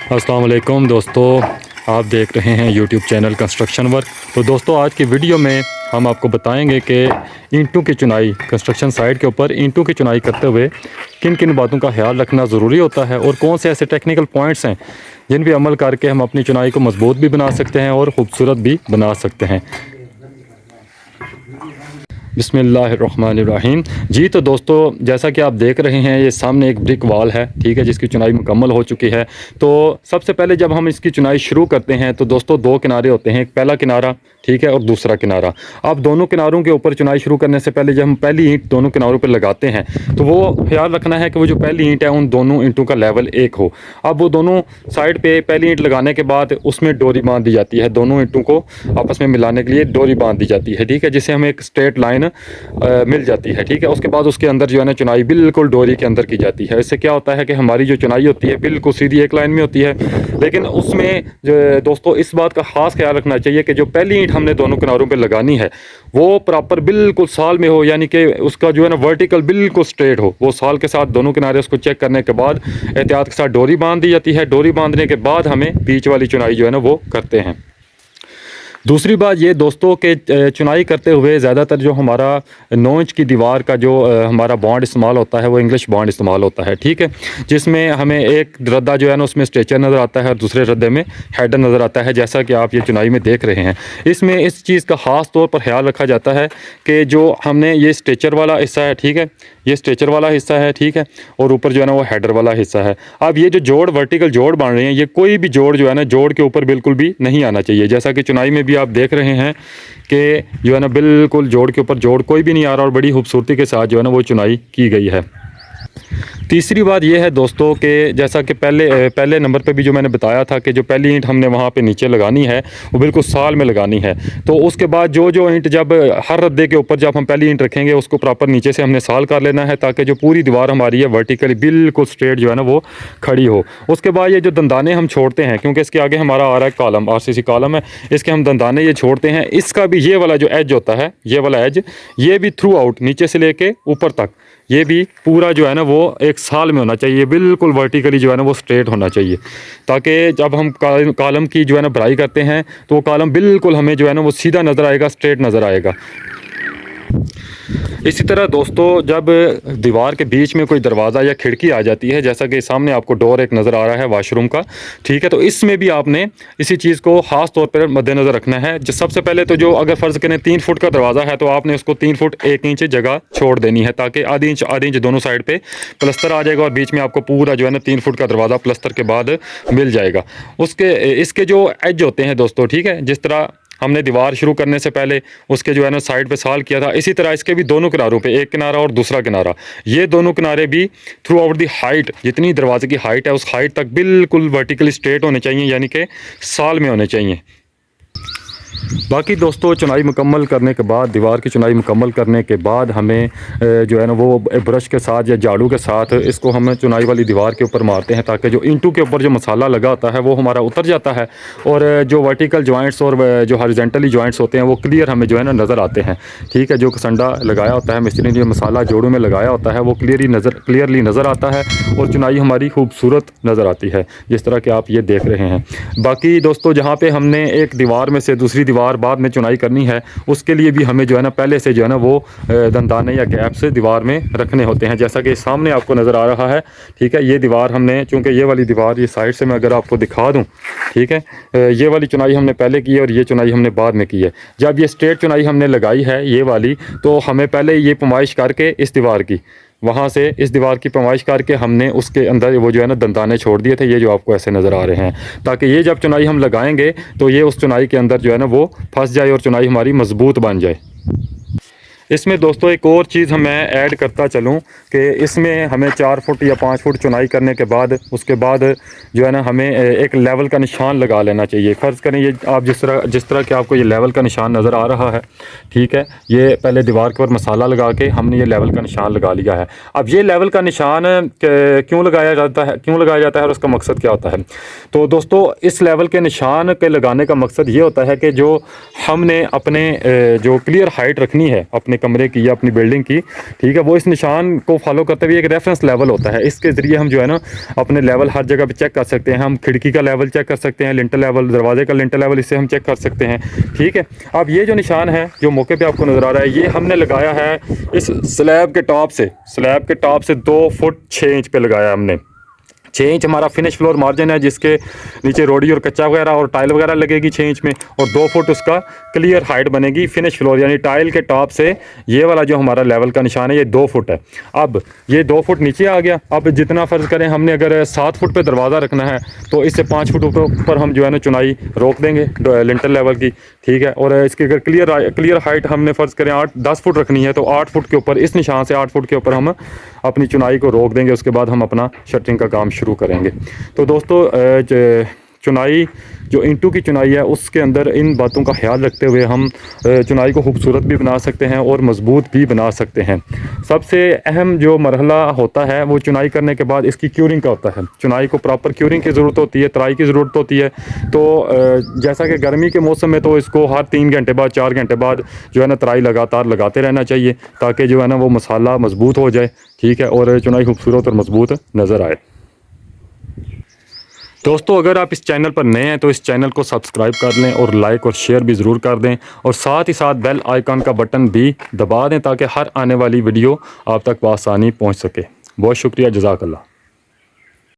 अस्सलाम वालेकुम दोस्तों, आप देख रहे हैं यूट्यूब चैनल कंस्ट्रक्शन वर्क। तो दोस्तों आज की वीडियो में हम आपको बताएंगे कि ईंटों की चुनाई कंस्ट्रक्शन साइट के ऊपर ईंटों की चुनाई करते हुए किन किन बातों का ख्याल रखना ज़रूरी होता है और कौन से ऐसे टेक्निकल पॉइंट्स हैं जिन पर अमल करके हम अपनी चुनाई को मजबूत भी बना सकते हैं और ख़ूबसूरत भी बना सकते हैं। बिस्मिल्लाहिर्रहमानिर्रहीम। जी तो दोस्तों जैसा कि आप देख रहे हैं ये सामने एक ब्रिक वॉल है, ठीक है, जिसकी चुनाई मुकम्मल हो चुकी है। तो सबसे पहले जब हम इसकी चुनाई शुरू करते हैं तो दोस्तों दो किनारे होते हैं, एक पहला किनारा, ठीक है, और दूसरा किनारा। अब दोनों किनारों के ऊपर चुनाई शुरू करने से पहले जब हम पहली ईंट दोनों किनारों पर लगाते हैं तो वो ख्याल रखना है कि वो जो पहली ईंट है उन दोनों ईंटों का लेवल एक हो। अब वो दोनों साइड पे पहली ईंट लगाने के बाद उसमें डोरी बांध दी जाती है, दोनों ईंटों को आपस में मिलाने के लिए डोरी बांध दी जाती है, ठीक है, जिससे हमें एक स्ट्रेट लाइन मिल जाती है, ठीक है। उसके बाद उसके अंदर जो है ना चुनाई बिल्कुल डोरी के अंदर की जाती है। इससे क्या होता है कि हमारी जो चुनाई होती है बिल्कुल सीधी एक लाइन में होती है। लेकिन उसमें दोस्तों इस बात का खास ख्याल रखना चाहिए कि जो पहली ईंट हमने दोनों किनारों पे लगानी है वो प्रॉपर बिल्कुल साल में हो, यानी कि उसका जो है ना वर्टिकल बिल्कुल स्ट्रेट हो। वो साल के साथ दोनों किनारे उसको चेक करने के बाद एहतियात के साथ डोरी बांध दी जाती है। डोरी बांधने के बाद हमें बीच वाली चुनाई जो है ना वो करते हैं। दूसरी बात ये दोस्तों के चुनाई करते हुए ज़्यादातर जो हमारा 9 इंच की दीवार का जो हमारा बॉन्ड इस्तेमाल होता है वो इंग्लिश बॉन्ड इस्तेमाल होता है, ठीक है, जिसमें हमें एक रद्दा जो है ना उसमें स्ट्रेचर नज़र आता है और दूसरे रद्दे में हेडर नज़र आता है, जैसा कि आप ये चुनाई में देख रहे हैं। इसमें इस चीज़ का ख़ास तौर पर ख्याल रखा जाता है कि जो हमने ये स्ट्रेचर वाला हिस्सा है, ठीक है, ये स्ट्रेचर वाला हिस्सा है, ठीक है, और ऊपर जो है ना वो हेडर वाला हिस्सा है। अब ये जो जोड़ वर्टिकल जोड़ बन रहे हैं ये कोई भी जोड़ जो है ना जोड़ के ऊपर बिल्कुल भी नहीं आना चाहिए। जैसा कि चुनाई में भी आप देख रहे हैं कि जो है ना बिल्कुल जोड़ के ऊपर जोड़ कोई भी नहीं आ रहा और बड़ी खूबसूरती के साथ जो है ना वो चुनाई की गई है। तीसरी बात यह है दोस्तों कि जैसा कि पहले नंबर पे भी जो मैंने बताया था कि जो पहली ईंट हमने वहाँ पे नीचे लगानी है वो बिल्कुल साल में लगानी है। तो उसके बाद जो ईंट जब हर रद्दे के ऊपर जब हम पहली ईंट रखेंगे उसको प्रॉपर नीचे से हमने साल कर लेना है ताकि जो पूरी दीवार हमारी है वर्टिकली बिल्कुल स्ट्रेट जो है ना वो खड़ी हो। उसके बाद ये जो दंदाने हम छोड़ते हैं, क्योंकि इसके आगे हमारा आ रहा है कॉलम, RCC कॉलम है, इसके हम दंदाने ये छोड़ते हैं। इसका भी ये वाला जो एज होता है, ये वाला एज, ये भी थ्रू आउट नीचे से लेके ऊपर तक ये भी पूरा जो है ना वो एक साल में होना चाहिए, बिल्कुल वर्टिकली जो है ना वो स्ट्रेट होना चाहिए, ताकि जब हम कॉलम की जो है ना भराई करते हैं तो वो कॉलम बिल्कुल हमें जो है ना वो सीधा नज़र आएगा, स्ट्रेट नज़र आएगा। इसी तरह दोस्तों जब दीवार के बीच में कोई दरवाज़ा या खिड़की आ जाती है, जैसा कि सामने आपको डोर एक नज़र आ रहा है वॉशरूम का, ठीक है, तो इसमें भी आपने इसी चीज़ को ख़ास तौर पर मद्देनज़र रखना है। सबसे पहले तो जो अगर फ़र्ज़ करें 3 फुट का दरवाज़ा है तो आपने उसको 3 फुट 1 इंच जगह छोड़ देनी है ताकि आधी इंच दोनों साइड पर प्लस्तर आ जाएगा और बीच में आपको पूरा जो है ना 3 फुट का दरवाज़ा प्लस्तर के बाद मिल जाएगा। इसके जो एज होते हैं दोस्तों, ठीक है, जिस तरह हमने दीवार शुरू करने से पहले उसके जो है ना साइड पे साल किया था, इसी तरह इसके भी दोनों किनारों पे, एक किनारा और दूसरा किनारा, ये दोनों किनारे भी थ्रू आउट दी हाइट, जितनी दरवाजे की हाइट है उस हाइट तक बिल्कुल वर्टिकली स्ट्रेट होने चाहिए, यानी कि साल में होने चाहिए। बाकी दोस्तों चुनाई मुकम्मल करने के बाद, दीवार की चुनाई मुकम्मल करने के बाद हमें जो है ना वो ब्रश के साथ या झाड़ू के साथ इसको हम चुनाई वाली दीवार के ऊपर मारते हैं ताकि जो ईंटों के ऊपर जो मसाला लगा होता है वो हमारा उतर जाता है और जो वर्टिकल जॉइंट्स और जो हॉरिजॉन्टली जॉइंट्स होते हैं वो क्लियर हमें जो है ना नज़र आते हैं, ठीक है। जो कसंडा लगाया होता है मिस्त्री ने, जो मसाला जोड़ों में लगाया होता है वो क्लियरली नज़र आता है और चुनाई हमारी खूबसूरत नज़र आती है, जिस तरह के आप ये देख रहे हैं। बाकी दोस्तों जहाँ पर हमने एक दीवार में से दूसरी दीवार बाद में चुनाई करनी है उसके लिए भी हमें जो है ना पहले से जो है ना वो दंदाने या गैप से दीवार में रखने होते हैं, जैसा कि सामने आपको नज़र आ रहा है, ठीक है। ये दीवार हमने, चूँकि ये वाली दीवार ये साइड से मैं अगर आपको दिखा दूँ, ठीक है, ये वाली चुनाई हमने पहले की है और ये चुनाई हमने बाद में की है। जब ये स्ट्रेट चुनाई हमने लगाई है ये वाली, तो हमें पहले ये पैमाइश करके इस दीवार की, वहाँ से इस दीवार की पैमाइश करके हमने उसके अंदर वो जो है ना दंदाने छोड़ दिए थे, ये जो आपको ऐसे नज़र आ रहे हैं, ताकि ये जब चुनाई हम लगाएंगे तो ये उस चुनाई के अंदर जो है ना वो फंस जाए और चुनाई हमारी मजबूत बन जाए। इसमें दोस्तों एक और चीज़ मैं ऐड करता चलूँ कि इसमें हमें 4 फुट या 5 फुट चुनाई करने के बाद उसके बाद जो है ना हमें एक लेवल का निशान लगा लेना चाहिए। फ़र्ज़ करें ये आप जिस तरह कि आपको ये लेवल का निशान नज़र आ रहा है, ठीक है, ये पहले दीवार के ऊपर मसाला लगा के हमने ये लेवल का निशान लगा लिया है। अब ये लेवल का निशान क्यों लगाया जाता है और उसका मकसद क्या होता है? तो दोस्तों इस लेवल के निशान के लगाने का मकसद ये होता है कि जो हमने अपने जो क्लियर हाइट रखनी है अपने कमरे की या अपनी बिल्डिंग की, ठीक है, वो इस निशान को फॉलो करते हुए एक रेफरेंस लेवल होता है, इसके ज़रिए हम जो है ना अपने लेवल हर जगह पे चेक कर सकते हैं। हम खिड़की का लेवल चेक कर सकते हैं, लिंटर लेवल, दरवाजे का लिंटर लेवल, इससे हम चेक कर सकते हैं, ठीक है। अब ये जो निशान है जो मौके पे आपको नज़र आ रहा है, ये हमने लगाया है इस स्लैब के टॉप से 2 फुट 6 इंच पे लगाया हमने। 6 इंच हमारा फिनिश फ्लोर मार्जिन है, जिसके नीचे रोडी और कच्चा वगैरह और टाइल वगैरह लगेगी 6 इंच में, और 2 फुट उसका क्लियर हाइट बनेगी फिनिश फ्लोर, यानी टाइल के टॉप से ये वाला जो हमारा लेवल का निशान है ये 2 फुट है। अब ये 2 फुट नीचे आ गया। अब जितना फ़र्ज़ करें हमने अगर 7 फुट पे दरवाज़ा रखना है तो इससे 5 फुट ऊपर हम जो है ना चुनाई रोक देंगे लिंटर लेवल की, ठीक है। और इसकी अगर क्लियर हाइट हमने फ़र्ज़ करें 10 फुट रखनी है तो 8 फुट के ऊपर, इस निशान से 8 फुट के ऊपर हम अपनी चुनाई को रोक देंगे। उसके बाद हम अपना शटरिंग का काम शुरू करेंगे। तो दोस्तों चुनाई जो इंटू की चुनाई है उसके अंदर इन बातों का ख्याल रखते हुए हम चुनाई को खूबसूरत भी बना सकते हैं और मज़बूत भी बना सकते हैं। सबसे अहम जो मरहला होता है वो चुनाई करने के बाद इसकी क्यूरिंग का होता है। चुनाई को प्रॉपर क्यूरिंग की ज़रूरत होती है, तराई की ज़रूरत होती है। तो जैसा कि गर्मी के मौसम में तो इसको हर 3 घंटे बाद 4 घंटे बाद जो है ना तराई लगातार लगाते रहना चाहिए, ताकि जो है ना वो मसाला मज़बूत हो जाए, ठीक है, और चुनाई खूबसूरत और मज़बूत नज़र आए। दोस्तों अगर आप इस चैनल पर नए हैं तो इस चैनल को सब्सक्राइब कर लें और लाइक और शेयर भी ज़रूर कर दें, और साथ ही साथ बेल आइकन का बटन भी दबा दें ताकि हर आने वाली वीडियो आप तक बआसानी पहुंच सके। बहुत शुक्रिया, जज़ाकल्लाह।